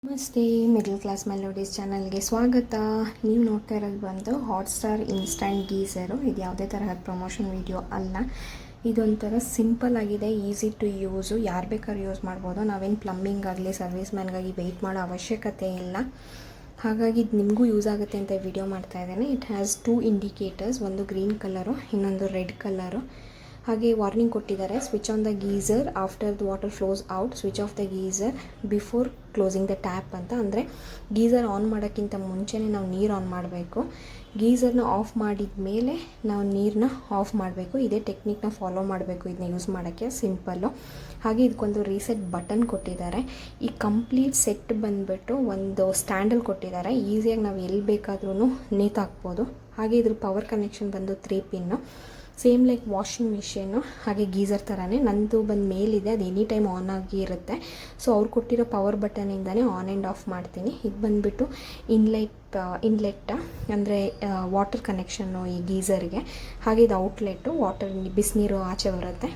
ನಮಸ್ತೆ, middle class melodies ಚಾನಲ್ಗೆ ಸ್ವಾಗತ. ನೀವು ನೋಡ್ತಾ ಇರೋದು ಬಂದು ಹಾಟ್ಸ್ಟಾರ್ ಇನ್ಸ್ಟಂಟ್ ಗೀಸರು. ಇದು ಯಾವುದೇ ತರಹದ ಪ್ರಮೋಷನ್ ವಿಡಿಯೋ ಅಲ್ಲ. ಇದೊಂಥರ ಸಿಂಪಲ್ ಆಗಿದೆ, ಈಸಿ ಟು ಯೂಸು, ಯಾರು ಬೇಕಾದ್ರೂ ಯೂಸ್ ಮಾಡ್ಬೋದು. ನಾವೇನು ಪ್ಲಂಬಿಂಗ್ ಆಗಲಿ ಸರ್ವಿಸ್ ಮ್ಯಾನ್ಗಾಗಿ ವೆಯ್ಟ್ ಮಾಡೋ ಅವಶ್ಯಕತೆ ಇಲ್ಲ. ಹಾಗಾಗಿ ಇದು ನಿಮಗೂ ಯೂಸ್ ಆಗುತ್ತೆ ಅಂತ ವಿಡಿಯೋ ಮಾಡ್ತಾ ಇದ್ದೇನೆ. ಇಟ್ ಹ್ಯಾಸ್ 2 ಇಂಡಿಕೇಟರ್ಸ್, ಒಂದು ಗ್ರೀನ್ ಕಲರು, ಇನ್ನೊಂದು ರೆಡ್ ಕಲರು. ಹಾಗೆ ವಾರ್ನಿಂಗ್ ಕೊಟ್ಟಿದ್ದಾರೆ, switch on the geyser after the water flows out, switch off the geyser before closing the tap ಅಂತ. ಅಂದರೆ ಗೀಸರ್ ಆನ್ ಮಾಡೋಕ್ಕಿಂತ ಮುಂಚೆನೇ ನಾವು ನೀರು ಆನ್ ಮಾಡಬೇಕು. ಗೀಸರ್ನ ಆಫ್ ಮಾಡಿದ ಮೇಲೆ ನಾವು ನೀರನ್ನ ಆಫ್ ಮಾಡಬೇಕು. ಇದೇ ಟೆಕ್ನಿಕ್ನ ಫಾಲೋ ಮಾಡಬೇಕು ಇದನ್ನ ಯೂಸ್ ಮಾಡೋಕ್ಕೆ, ಸಿಂಪಲ್ಲು. ಹಾಗೆ ಇದಕ್ಕೊಂದು ರೀಸೆಟ್ ಬಟನ್ ಕೊಟ್ಟಿದ್ದಾರೆ. ಈ ಕಂಪ್ಲೀಟ್ ಸೆಟ್ ಬಂದುಬಿಟ್ಟು ಒಂದು ಸ್ಟ್ಯಾಂಡಲ್ಲಿ ಕೊಟ್ಟಿದ್ದಾರೆ. ಈಸಿಯಾಗಿ ನಾವು ಎಲ್ಲಿ ಬೇಕಾದ್ರೂ ನೇತಾಕ್ಬೋದು. ಹಾಗೆ ಇದ್ರ ಪವರ್ ಕನೆಕ್ಷನ್ ಬಂದು 3 pin, same like washing machine ಹಾಗೆ ಗೀಸರ್ ಥರನೇ. ನಂದು ಬಂದು ಮೇಲಿದೆ, ಅದು ಎನಿ ಟೈಮ್ ಆನ್ ಆಗಿ ಇರುತ್ತೆ. ಸೊ ಅವ್ರು ಕೊಟ್ಟಿರೋ ಪವರ್ ಬಟನಿಂದನೇ ಆನ್ ಆ್ಯಂಡ್ ಆಫ್ ಮಾಡ್ತೀನಿ. ಇದು ಬಂದುಬಿಟ್ಟು ಇನ್ಲೆಟ್ ಅಂದರೆ ವಾಟರ್ ಕನೆಕ್ಷನ್ನು ಈ ಗೀಸರ್ಗೆ. ಹಾಗೆ ಇದು ಔಟ್ಲೆಟ್ಟು, ವಾಟರ್ ಬಿಸಿನೀರು ಆಚೆ ಬರುತ್ತೆ.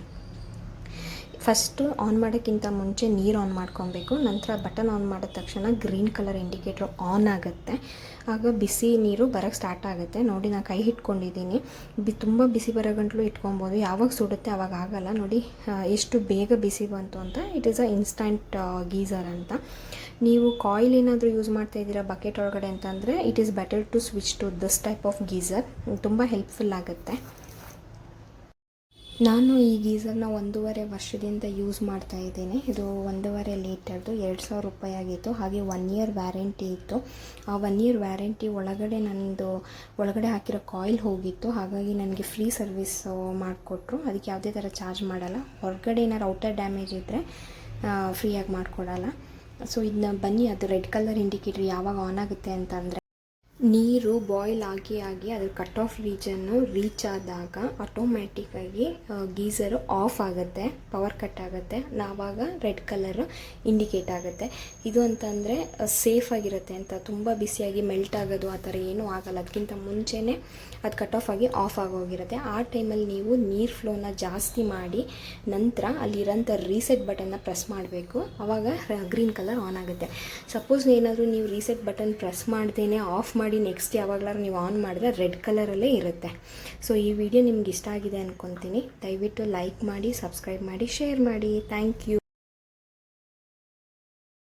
ಫಸ್ಟು ಆನ್ ಮಾಡೋಕ್ಕಿಂತ ಮುಂಚೆ ನೀರು ಆನ್ ಮಾಡ್ಕೊಬೇಕು. ನಂತರ ಬಟನ್ ಆನ್ ಮಾಡಿದ ತಕ್ಷಣ ಗ್ರೀನ್ ಕಲರ್ ಇಂಡಿಕೇಟ್ರ್ ಆನ್ ಆಗುತ್ತೆ. ಆಗ ಬಿಸಿ ನೀರು ಬರೋಕ್ಕೆ ಸ್ಟಾರ್ಟ್ ಆಗುತ್ತೆ. ನೋಡಿ, ನಾನು ಕೈ ಇಟ್ಕೊಂಡಿದ್ದೀನಿ. ತುಂಬ ಬಿಸಿ ಬರೋ ಗಂಟಲು ಇಟ್ಕೊಬೋದು. ಯಾವಾಗ ಸುಡುತ್ತೆ ಆವಾಗ ಆಗಲ್ಲ. ನೋಡಿ ಎಷ್ಟು ಬೇಗ ಬಿಸಿ ಬಂತು ಅಂತ. It is a instant geyser ಅಂತ. ನೀವು ಕಾಯಿಲ್ ಏನಾದರೂ ಯೂಸ್ ಮಾಡ್ತಾ ಇದ್ದೀರಾ ಬಕೆಟ್ ಒಳಗಡೆ ಅಂತಂದರೆ it is better to switch to this type of geyser. ತುಂಬ ಹೆಲ್ಪ್ಫುಲ್ ಆಗುತ್ತೆ. ನಾನು ಈ ಗೀಸರ್ನ 1.5 ವರ್ಷದಿಂದ ಯೂಸ್ ಮಾಡ್ತಾ ಇದ್ದೀನಿ. ಇದು 1.5 ಲೀಟರ್ದು 2,000 ರೂಪಾಯಿ ಆಗಿತ್ತು. ಹಾಗೆ 1 ಇಯರ್ ವ್ಯಾರಂಟಿ ಇತ್ತು. ಆ 1 ಇಯರ್ ವ್ಯಾರಂಟಿ ಒಳಗಡೆ ನನ್ನದು ಒಳಗಡೆ ಹಾಕಿರೋ ಕಾಯಿಲ್ ಹೋಗಿತ್ತು. ಹಾಗಾಗಿ ನನಗೆ ಫ್ರೀ ಸರ್ವಿಸ್ ಮಾಡಿಕೊಟ್ರು. ಅದಕ್ಕೆ ಯಾವುದೇ ಥರ ಚಾರ್ಜ್ ಮಾಡಲ್ಲ. ಹೊರಗಡೆ ಏನಾರು ಔಟರ್ ಡ್ಯಾಮೇಜ್ ಇದ್ದರೆ ಫ್ರೀಯಾಗಿ ಮಾಡಿಕೊಡಲ್ಲ. ಸೊ ಇದನ್ನ ಬನ್ನಿ, ಅದು ರೆಡ್ ಕಲರ್ ಇಂಡಿಕೇಟ್ರ್ ಯಾವಾಗ ಆನ್ ಆಗುತ್ತೆ ಅಂತಂದರೆ, ನೀರು ಬಾಯ್ಲ್ ಆಗಿ ಅದ್ರ ಕಟ್ ಆಫ್ ರೀಜನ್ನು ರೀಚ್ ಆದಾಗ ಆಟೋಮ್ಯಾಟಿಕ್ಕಾಗಿ ಗೀಸರು ಆಫ್ ಆಗುತ್ತೆ, ಪವರ್ ಕಟ್ ಆಗುತ್ತೆ. ಆವಾಗ ರೆಡ್ ಕಲರು ಇಂಡಿಕೇಟ್ ಆಗುತ್ತೆ. ಇದು ಅಂತಂದರೆ ಸೇಫ್ ಆಗಿರುತ್ತೆ ಅಂತ. ತುಂಬ ಬಿಸಿಯಾಗಿ ಮೆಲ್ಟ್ ಆಗೋದು ಆ ಥರ ಏನೂ ಆಗಲ್ಲ. ಅದಕ್ಕಿಂತ ಮುಂಚೆನೇ ಅದು ಕಟ್ ಆಫ್ ಆಗಿ ಆಫ್ ಆಗೋಗಿರುತ್ತೆ. ಆ ಟೈಮಲ್ಲಿ ನೀವು ನೀರು ಫ್ಲೋನ ಜಾಸ್ತಿ ಮಾಡಿ ನಂತರ ಅಲ್ಲಿರೋಂಥ ರೀಸೆಟ್ ಬಟನ್ನ ಪ್ರೆಸ್ ಮಾಡಬೇಕು. ಆವಾಗ ಗ್ರೀನ್ ಕಲರ್ ಆನ್ ಆಗುತ್ತೆ. ಸಪೋಸ್ ಏನಾದರೂ ನೀವು ರೀಸೆಟ್ ಬಟನ್ ಪ್ರೆಸ್ ಮಾಡ್ದೇನೆ ಆಫ್ ಮಾಡಿ ನೆಕ್ಸ್ಟ್ ಯಾವಾಗಲಾರು ನೀವು ಆನ್ ಮಾಡಿದ್ರೆ ರೆಡ್ ಕಲರಲ್ಲೇ ಇರುತ್ತೆ. ಸೊ ಈ ವಿಡಿಯೋ ನಿಮ್ಗೆ ಇಷ್ಟ ಆಗಿದೆ ಅಂದ್ಕೊತೀನಿ. ದಯವಿಟ್ಟು ಲೈಕ್ ಮಾಡಿ, ಸಬ್ಸ್ಕ್ರೈಬ್ ಮಾಡಿ, ಶೇರ್ ಮಾಡಿ. Thank you.